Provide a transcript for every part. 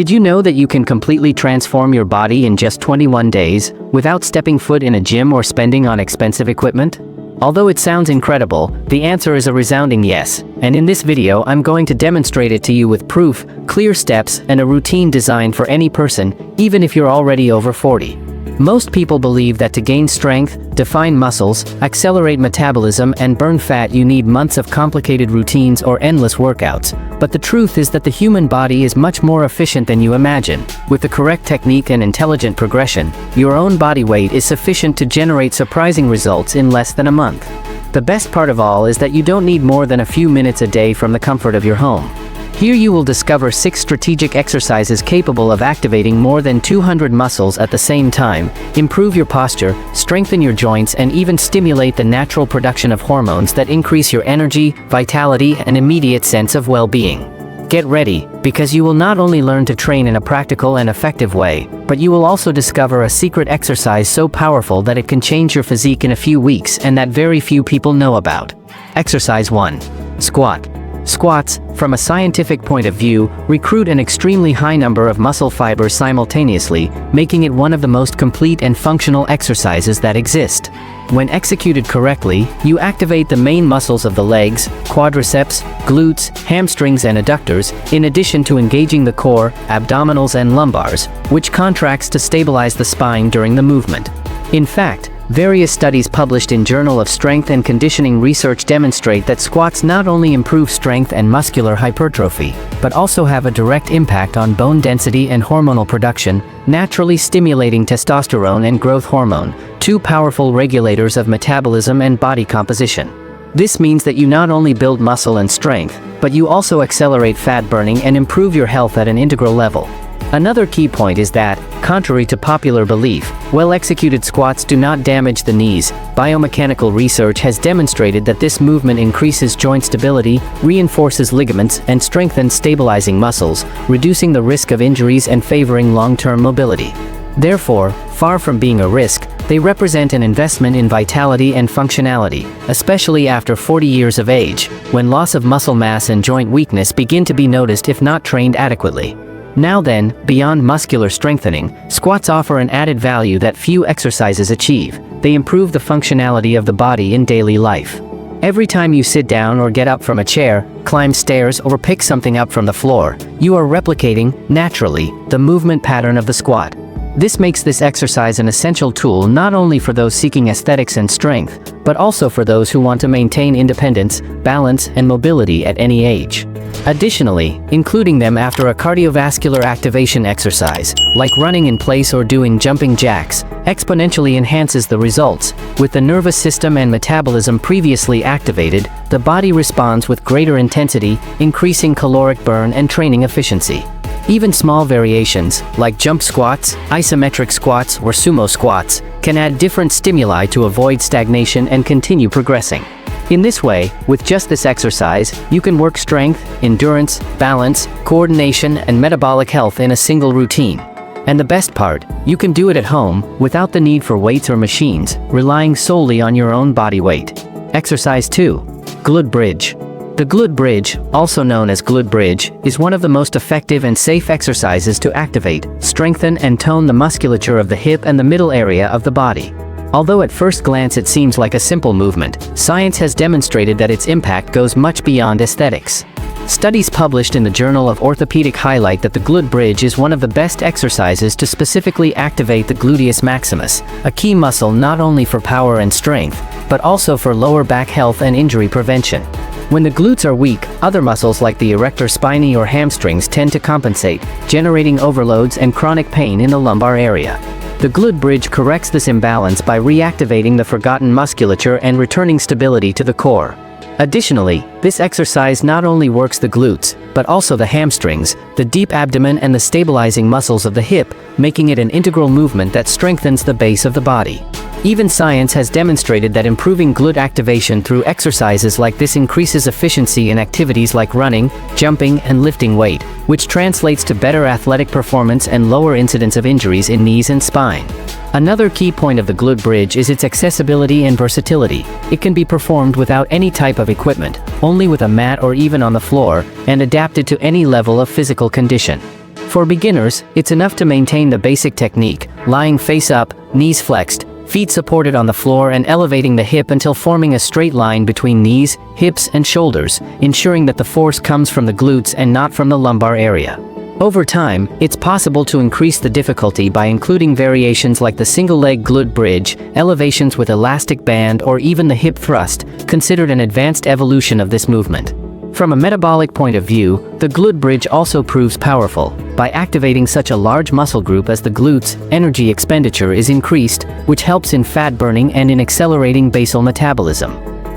Did you know that you can completely transform your body in just 21 days, without stepping foot in a gym or spending on expensive equipment? Although it sounds incredible, the answer is a resounding yes, and in this video I'm going to demonstrate it to you with proof, clear steps, and a routine designed for any person, even if you're already over 40. Most people believe that to gain strength, define muscles, accelerate metabolism, and burn fat you need months of complicated routines or endless workouts. But the truth is that the human body is much more efficient than you imagine. With the correct technique and intelligent progression, your own body weight is sufficient to generate surprising results in less than a month. The best part of all is that you don't need more than a few minutes a day from the comfort of your home. Here you will discover 6 strategic exercises capable of activating more than 200 muscles at the same time, improve your posture, strengthen your joints, and even stimulate the natural production of hormones that increase your energy, vitality, and immediate sense of well-being. Get ready, because you will not only learn to train in a practical and effective way, but you will also discover a secret exercise so powerful that it can change your physique in a few weeks and that very few people know about. Exercise 1. Squat. Squats, from a scientific point of view, recruit an extremely high number of muscle fibers simultaneously, making it one of the most complete and functional exercises that exist. When executed correctly, you activate the main muscles of the legs, quadriceps, glutes, hamstrings, and adductors, in addition to engaging the core, abdominals, and lumbars, which contracts to stabilize the spine during the movement. In fact, various studies published in Journal of Strength and Conditioning Research demonstrate that squats not only improve strength and muscular hypertrophy, but also have a direct impact on bone density and hormonal production, naturally stimulating testosterone and growth hormone, 2 powerful regulators of metabolism and body composition. This means that you not only build muscle and strength, but you also accelerate fat burning and improve your health at an integral level. Another key point is that, contrary to popular belief, well-executed squats do not damage the knees. Biomechanical research has demonstrated that this movement increases joint stability, reinforces ligaments, and strengthens stabilizing muscles, reducing the risk of injuries and favoring long-term mobility. Therefore, far from being a risk, they represent an investment in vitality and functionality, especially after 40 years of age, when loss of muscle mass and joint weakness begin to be noticed if not trained adequately. Now then, beyond muscular strengthening, squats offer an added value that few exercises achieve. They improve the functionality of the body in daily life. Every time you sit down or get up from a chair, climb stairs, or pick something up from the floor, you are replicating, naturally, the movement pattern of the squat. This makes this exercise an essential tool not only for those seeking aesthetics and strength, but also for those who want to maintain independence, balance, and mobility at any age. Additionally, including them after a cardiovascular activation exercise, like running in place or doing jumping jacks, exponentially enhances the results. With the nervous system and metabolism previously activated, the body responds with greater intensity, increasing caloric burn and training efficiency. Even small variations, like jump squats, isometric squats, or sumo squats, can add different stimuli to avoid stagnation and continue progressing. In this way, with just this exercise, you can work strength, endurance, balance, coordination, and metabolic health in a single routine. And the best part, you can do it at home, without the need for weights or machines, relying solely on your own body weight. Exercise 2. Glute bridge. The glute bridge, also known as glute bridge, is one of the most effective and safe exercises to activate, strengthen, and tone the musculature of the hip and the middle area of the body. Although at first glance it seems like a simple movement, science has demonstrated that its impact goes much beyond aesthetics. Studies published in the Journal of Orthopedic highlight that the glute bridge is one of the best exercises to specifically activate the gluteus maximus, a key muscle not only for power and strength, but also for lower back health and injury prevention. When the glutes are weak, other muscles like the erector spinae or hamstrings tend to compensate, generating overloads and chronic pain in the lumbar area. The glute bridge corrects this imbalance by reactivating the forgotten musculature and returning stability to the core. Additionally, this exercise not only works the glutes, but also the hamstrings, the deep abdomen, and the stabilizing muscles of the hip, making it an integral movement that strengthens the base of the body. Even science has demonstrated that improving glute activation through exercises like this increases efficiency in activities like running, jumping, and lifting weight, which translates to better athletic performance and lower incidence of injuries in knees and spine. Another key point of the glute bridge is its accessibility and versatility. It can be performed without any type of equipment, only with a mat or even on the floor, and adapted to any level of physical condition. For beginners, it's enough to maintain the basic technique, lying face up, knees flexed, feet supported on the floor and elevating the hip until forming a straight line between knees, hips, and shoulders, ensuring that the force comes from the glutes and not from the lumbar area. Over time, it's possible to increase the difficulty by including variations like the single-leg glute bridge, elevations with elastic band, or even the hip thrust, considered an advanced evolution of this movement. From a metabolic point of view, the glute bridge also proves powerful. By activating such a large muscle group as the glutes, energy expenditure is increased, which helps in fat burning and in accelerating basal metabolism.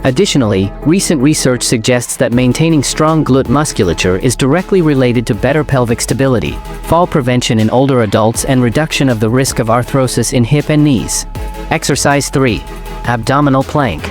Additionally, recent research suggests that maintaining strong glute musculature is directly related to better pelvic stability, fall prevention in older adults, and reduction of the risk of arthrosis in hip and knees. Exercise 3. Abdominal plank.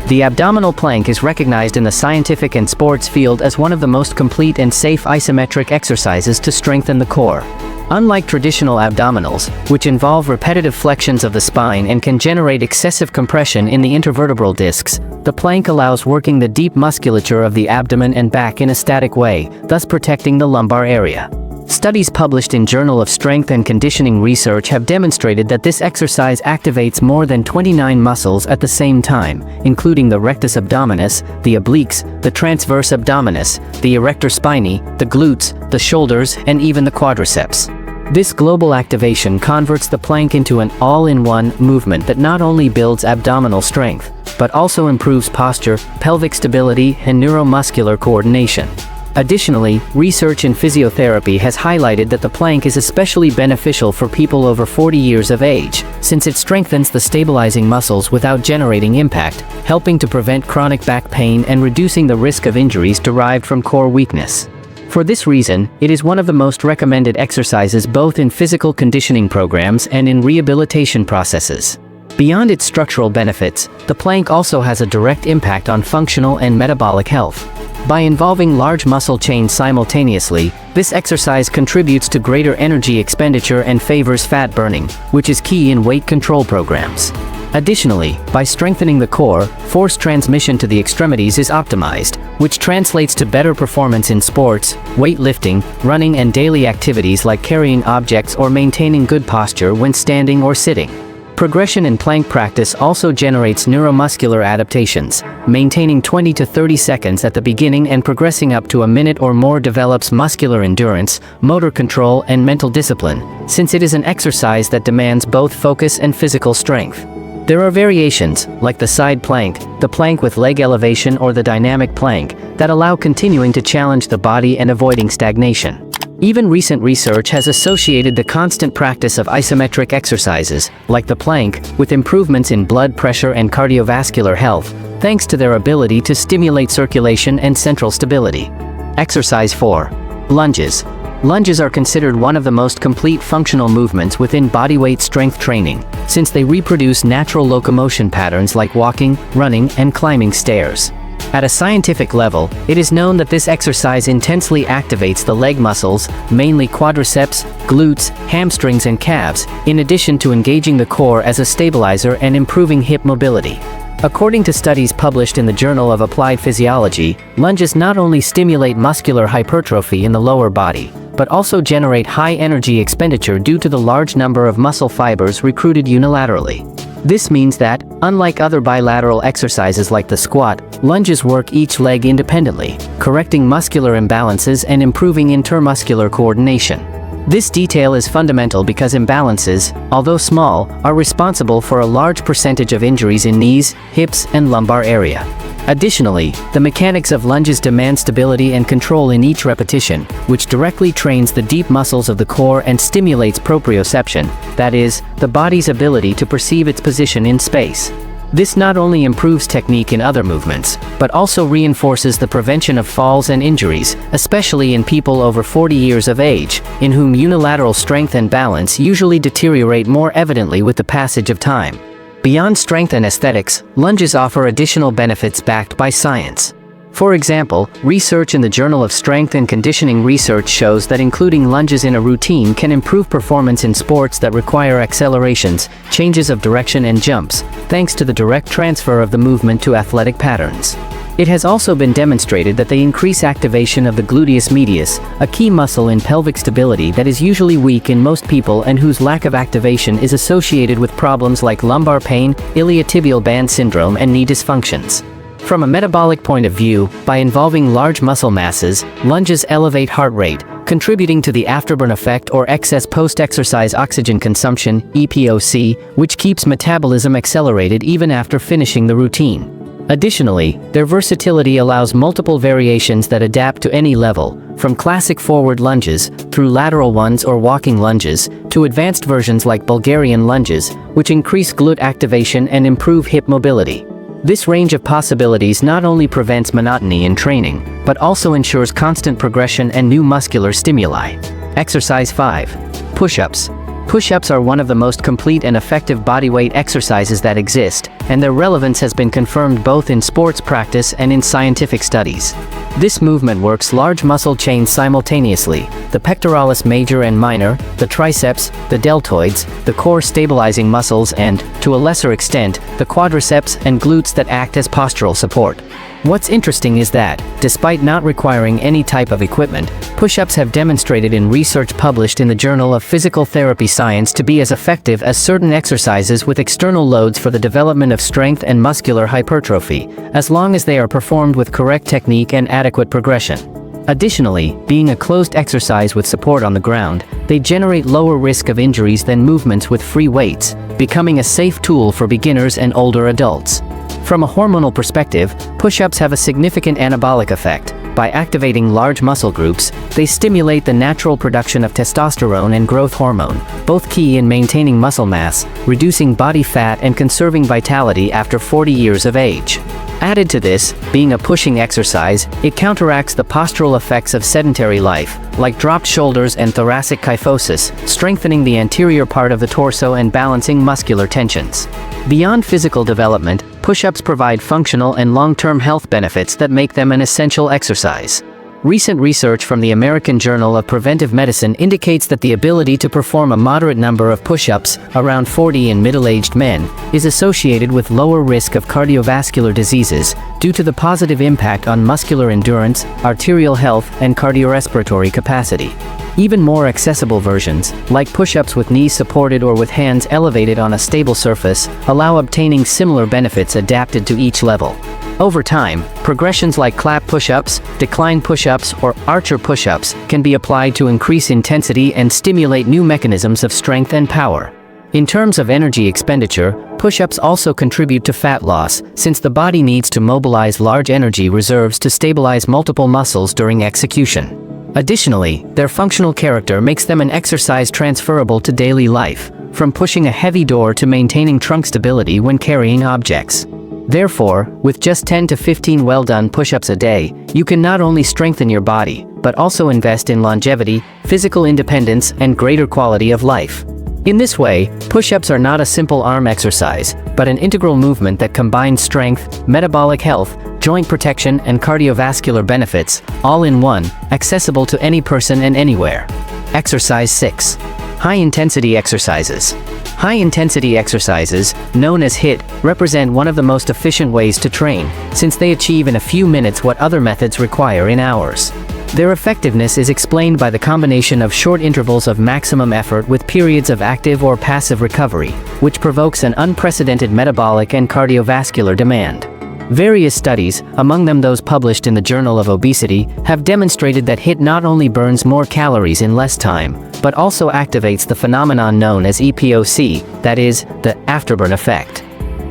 The abdominal plank is recognized in the scientific and sports field as one of the most complete and safe isometric exercises to strengthen the core. Unlike traditional abdominals, which involve repetitive flexions of the spine and can generate excessive compression in the intervertebral discs, the plank allows working the deep musculature of the abdomen and back in a static way, thus protecting the lumbar area. Studies published in Journal of Strength and Conditioning Research have demonstrated that this exercise activates more than 29 muscles at the same time, including the rectus abdominis, the obliques, the transverse abdominis, the erector spinae, the glutes, the shoulders, and even the quadriceps. This global activation converts the plank into an all-in-one movement that not only builds abdominal strength, but also improves posture, pelvic stability, and neuromuscular coordination. Additionally, research in physiotherapy has highlighted that the plank is especially beneficial for people over 40 years of age, since it strengthens the stabilizing muscles without generating impact, helping to prevent chronic back pain and reducing the risk of injuries derived from core weakness. For this reason, it is one of the most recommended exercises both in physical conditioning programs and in rehabilitation processes. Beyond its structural benefits, the plank also has a direct impact on functional and metabolic health. By involving large muscle chains simultaneously, this exercise contributes to greater energy expenditure and favors fat burning, which is key in weight control programs. Additionally, by strengthening the core, force transmission to the extremities is optimized, which translates to better performance in sports, weightlifting, running, and daily activities like carrying objects or maintaining good posture when standing or sitting. Progression in plank practice also generates neuromuscular adaptations. Maintaining 20 to 30 seconds at the beginning and progressing up to a minute or more develops muscular endurance, motor control, and mental discipline, since it is an exercise that demands both focus and physical strength. There are variations, like the side plank, the plank with leg elevation, or the dynamic plank, that allow continuing to challenge the body and avoiding stagnation. Even recent research has associated the constant practice of isometric exercises, like the plank, with improvements in blood pressure and cardiovascular health, thanks to their ability to stimulate circulation and central stability. Exercise 4. Lunges. Lunges are considered one of the most complete functional movements within bodyweight strength training, since they reproduce natural locomotion patterns like walking, running, and climbing stairs. At a scientific level, it is known that this exercise intensely activates the leg muscles, mainly quadriceps, glutes, hamstrings, and calves, in addition to engaging the core as a stabilizer and improving hip mobility. According to studies published in the Journal of Applied Physiology, lunges not only stimulate muscular hypertrophy in the lower body, but also generate high energy expenditure due to the large number of muscle fibers recruited unilaterally. This means that, unlike other bilateral exercises like the squat, lunges work each leg independently, correcting muscular imbalances and improving intermuscular coordination. This detail is fundamental because imbalances, although small, are responsible for a large percentage of injuries in knees, hips, and lumbar area. Additionally, the mechanics of lunges demand stability and control in each repetition, which directly trains the deep muscles of the core and stimulates proprioception, that is, the body's ability to perceive its position in space. This not only improves technique in other movements, but also reinforces the prevention of falls and injuries, especially in people over 40 years of age, in whom unilateral strength and balance usually deteriorate more evidently with the passage of time. Beyond strength and aesthetics, lunges offer additional benefits backed by science. For example, research in the Journal of Strength and Conditioning Research shows that including lunges in a routine can improve performance in sports that require accelerations, changes of direction, and jumps, thanks to the direct transfer of the movement to athletic patterns. It has also been demonstrated that they increase activation of the gluteus medius, a key muscle in pelvic stability that is usually weak in most people and whose lack of activation is associated with problems like lumbar pain, iliotibial band syndrome, and knee dysfunctions. From a metabolic point of view, by involving large muscle masses, lunges elevate heart rate, contributing to the afterburn effect or excess post-exercise oxygen consumption, EPOC, which keeps metabolism accelerated even after finishing the routine. Additionally, their versatility allows multiple variations that adapt to any level, from classic forward lunges, through lateral ones or walking lunges, to advanced versions like Bulgarian lunges, which increase glute activation and improve hip mobility. This range of possibilities not only prevents monotony in training, but also ensures constant progression and new muscular stimuli. Exercise 5. Push-ups. Push-ups are one of the most complete and effective bodyweight exercises that exist, and their relevance has been confirmed both in sports practice and in scientific studies. This movement works large muscle chains simultaneously: the pectoralis major and minor, the triceps, the deltoids, the core stabilizing muscles, and, to a lesser extent, the quadriceps and glutes that act as postural support. What's interesting is that, despite not requiring any type of equipment, push-ups have demonstrated in research published in the Journal of Physical Therapy Science to be as effective as certain exercises with external loads for the development of strength and muscular hypertrophy, as long as they are performed with correct technique and adequate progression. Additionally, being a closed exercise with support on the ground, they generate lower risk of injuries than movements with free weights, becoming a safe tool for beginners and older adults. From a hormonal perspective, push-ups have a significant anabolic effect. By activating large muscle groups, they stimulate the natural production of testosterone and growth hormone, both key in maintaining muscle mass, reducing body fat, and conserving vitality after 40 years of age. Added to this, being a pushing exercise, it counteracts the postural effects of sedentary life, like dropped shoulders and thoracic kyphosis, strengthening the anterior part of the torso and balancing muscular tensions. Beyond physical development, push-ups provide functional and long-term health benefits that make them an essential exercise. Recent research from the American Journal of Preventive Medicine indicates that the ability to perform a moderate number of push-ups, around 40 in middle-aged men, is associated with lower risk of cardiovascular diseases due to the positive impact on muscular endurance, arterial health, and cardiorespiratory capacity. Even more accessible versions, like push-ups with knees supported or with hands elevated on a stable surface, allow obtaining similar benefits adapted to each level. Over time, progressions like clap push-ups, decline push-ups, or archer push-ups can be applied to increase intensity and stimulate new mechanisms of strength and power. In terms of energy expenditure, push-ups also contribute to fat loss, since the body needs to mobilize large energy reserves to stabilize multiple muscles during execution. Additionally, their functional character makes them an exercise transferable to daily life, from pushing a heavy door to maintaining trunk stability when carrying objects. Therefore, with just 10 to 15 well-done push-ups a day, you can not only strengthen your body, but also invest in longevity, physical independence, and greater quality of life. In this way, push-ups are not a simple arm exercise, but an integral movement that combines strength, metabolic health, joint protection, and cardiovascular benefits, all in one, accessible to any person and anywhere. Exercise 6. High-intensity exercises. High-intensity exercises, known as HIIT, represent one of the most efficient ways to train, since they achieve in a few minutes what other methods require in hours. Their effectiveness is explained by the combination of short intervals of maximum effort with periods of active or passive recovery, which provokes an unprecedented metabolic and cardiovascular demand. Various studies, among them those published in the Journal of Obesity, have demonstrated that HIIT not only burns more calories in less time, but also activates the phenomenon known as EPOC, that is, the afterburn effect.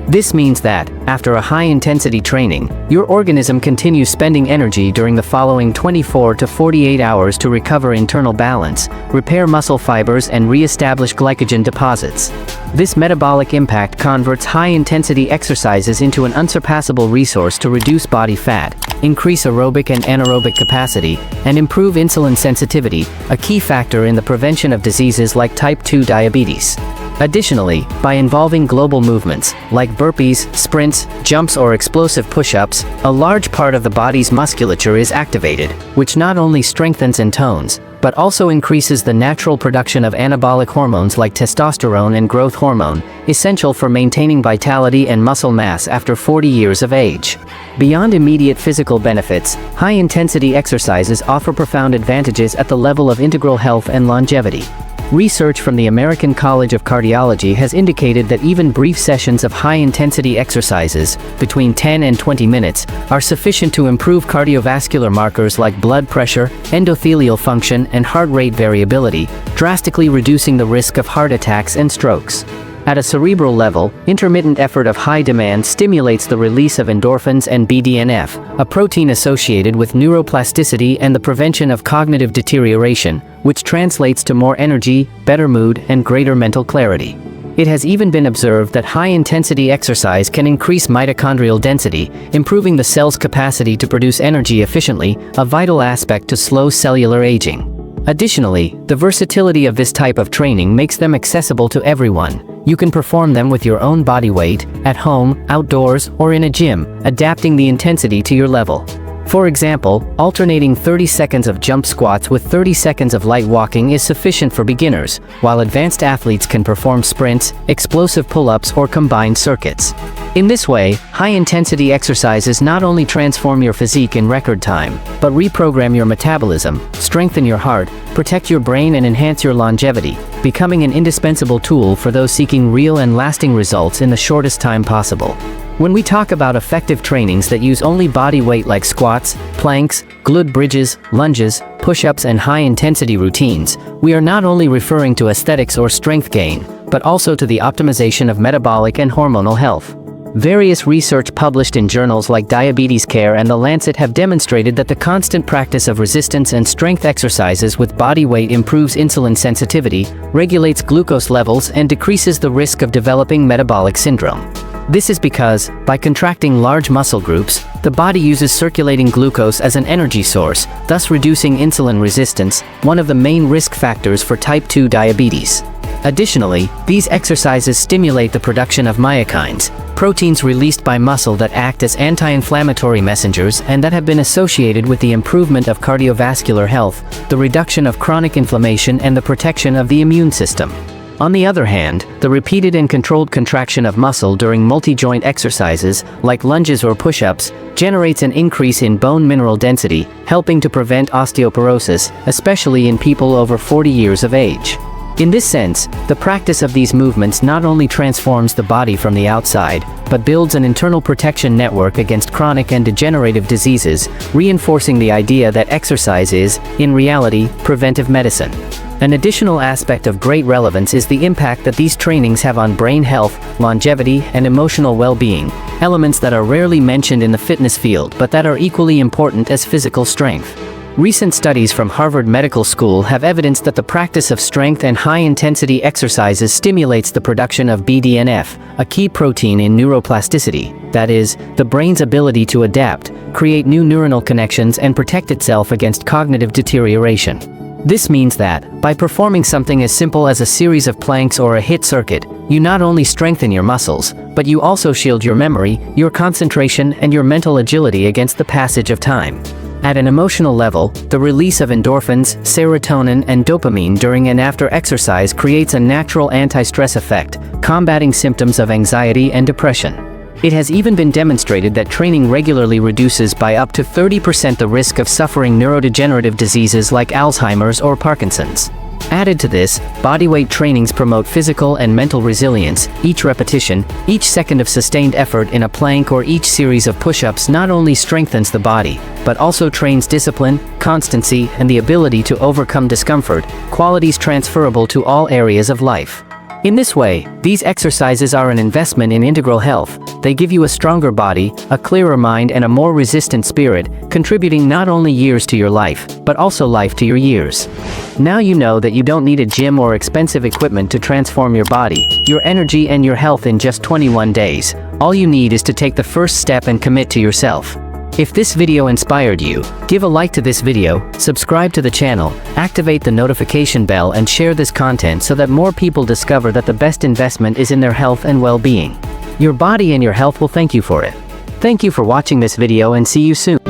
This means that, after a high-intensity training, your organism continues spending energy during the following 24 to 48 hours to recover internal balance, repair muscle fibers, and re-establish glycogen deposits. This metabolic impact converts high-intensity exercises into an unsurpassable resource to reduce body fat, increase aerobic and anaerobic capacity, and improve insulin sensitivity, a key factor in the prevention of diseases like type 2 diabetes. Additionally, by involving global movements, like burpees, sprints, jumps, or explosive push-ups, a large part of the body's musculature is activated, which not only strengthens and tones, but also increases the natural production of anabolic hormones like testosterone and growth hormone, essential for maintaining vitality and muscle mass after 40 years of age. Beyond immediate physical benefits, high-intensity exercises offer profound advantages at the level of integral health and longevity. Research from the American College of Cardiology has indicated that even brief sessions of high-intensity exercises, between 10 and 20 minutes, are sufficient to improve cardiovascular markers like blood pressure, endothelial function, and heart rate variability, drastically reducing the risk of heart attacks and strokes. At a cerebral level, intermittent effort of high demand stimulates the release of endorphins and BDNF, a protein associated with neuroplasticity and the prevention of cognitive deterioration, which translates to more energy, better mood, and greater mental clarity. It has even been observed that high-intensity exercise can increase mitochondrial density, improving the cell's capacity to produce energy efficiently, a vital aspect to slow cellular aging. Additionally, the versatility of this type of training makes them accessible to everyone. You can perform them with your own body weight, at home, outdoors, or in a gym, adapting the intensity to your level. For example, alternating 30 seconds of jump squats with 30 seconds of light walking is sufficient for beginners, while advanced athletes can perform sprints, explosive pull-ups, or combined circuits. In this way, high-intensity exercises not only transform your physique in record time, but reprogram your metabolism, strengthen your heart, protect your brain, and enhance your longevity, becoming an indispensable tool for those seeking real and lasting results in the shortest time possible. When we talk about effective trainings that use only body weight like squats, planks, glute bridges, lunges, push-ups, and high-intensity routines, we are not only referring to aesthetics or strength gain, but also to the optimization of metabolic and hormonal health. Various research published in journals like Diabetes Care and The Lancet have demonstrated that the constant practice of resistance and strength exercises with body weight improves insulin sensitivity, regulates glucose levels, and decreases the risk of developing metabolic syndrome. This is because, by contracting large muscle groups, the body uses circulating glucose as an energy source, thus reducing insulin resistance, one of the main risk factors for type 2 diabetes. Additionally, these exercises stimulate the production of myokines, proteins released by muscle that act as anti-inflammatory messengers and that have been associated with the improvement of cardiovascular health, the reduction of chronic inflammation, and the protection of the immune system. On the other hand, the repeated and controlled contraction of muscle during multi-joint exercises, like lunges or push-ups, generates an increase in bone mineral density, helping to prevent osteoporosis, especially in people over 40 years of age. In this sense, the practice of these movements not only transforms the body from the outside, but builds an internal protection network against chronic and degenerative diseases, reinforcing the idea that exercise is, in reality, preventive medicine. An additional aspect of great relevance is the impact that these trainings have on brain health, longevity, and emotional well-being, elements that are rarely mentioned in the fitness field but that are equally important as physical strength. Recent studies from Harvard Medical School have evidenced that the practice of strength and high-intensity exercises stimulates the production of BDNF, a key protein in neuroplasticity, that is, the brain's ability to adapt, create new neuronal connections, and protect itself against cognitive deterioration. This means that, by performing something as simple as a series of planks or a HIIT circuit, you not only strengthen your muscles, but you also shield your memory, your concentration, and your mental agility against the passage of time. At an emotional level, the release of endorphins, serotonin, and dopamine during and after exercise creates a natural anti-stress effect, combating symptoms of anxiety and depression. It has even been demonstrated that training regularly reduces by up to 30% the risk of suffering neurodegenerative diseases like Alzheimer's or Parkinson's. Added to this, bodyweight trainings promote physical and mental resilience. Each repetition, each second of sustained effort in a plank or each series of push-ups not only strengthens the body, but also trains discipline, constancy, and the ability to overcome discomfort, qualities transferable to all areas of life. In this way, these exercises are an investment in integral health. They give you a stronger body, a clearer mind, and a more resistant spirit, contributing not only years to your life, but also life to your years. Now you know that you don't need a gym or expensive equipment to transform your body, your energy, and your health in just 21 days. All you need is to take the first step and commit to yourself. If this video inspired you, give a like to this video, subscribe to the channel, activate the notification bell, and share this content so that more people discover that the best investment is in their health and well-being. Your body and your health will thank you for it. Thank you for watching this video and see you soon.